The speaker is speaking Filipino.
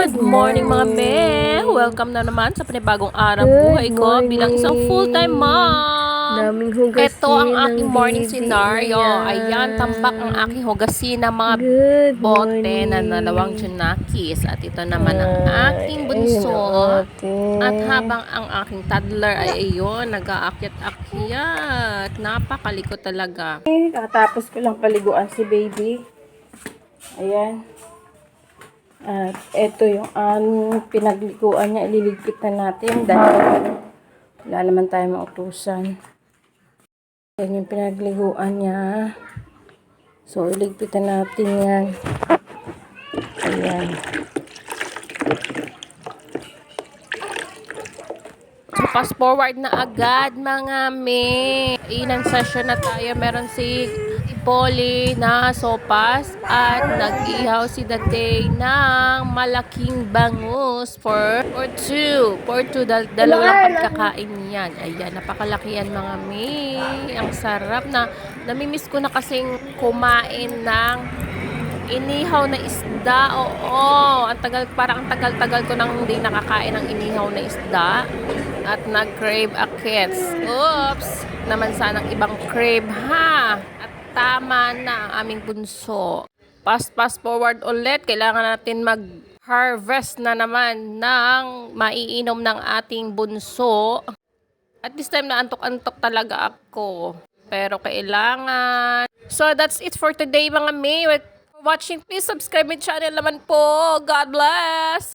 Good morning mga me! Welcome na naman sa panibagong araw buhay ko bilang isang full-time mom! Daming hugasin Ito ang aking ng morning baby scenario. na yan. Ayan, tambak ang aking hugasin na mga Good bote na morning. dalawang junakis. At ito naman ang aking bunso. At habang ang aking toddler ay ayun, nag-aakyat-akyat. Napakaliko talaga. Katapos ko lang paliguan si baby. Ayan. At ito yung pinagliguan niya. Ililigpit na natin dahil wala naman tayo mautusan. Yan yung pinagliguan niya. So, iligpitan natin yan. Ayan. So, fast forward na agad mga me. Inang session na tayo. Meron si Polly na sopas at nag-ihaw si Dante ng malaking bangus for two. Dalawang pagkakain yan. Ayan, napakalaki yan mga me. Ang sarap na. Namimiss ko na kasing kumain ng inihaw na isda. Oo, parang ang tagal-tagal ko nang hindi nakakain ng inihaw na isda. At nag-crave a kids. Oops! Naman sanang ibang crave ha. At tama na ang aming bunso. Fast forward ulit. Kailangan natin mag-harvest na naman ng maiinom ng ating bunso. At this time na antok-antok talaga ako. Pero kailangan. So that's it for today mga May. For watching, please subscribe my channel naman po. God bless!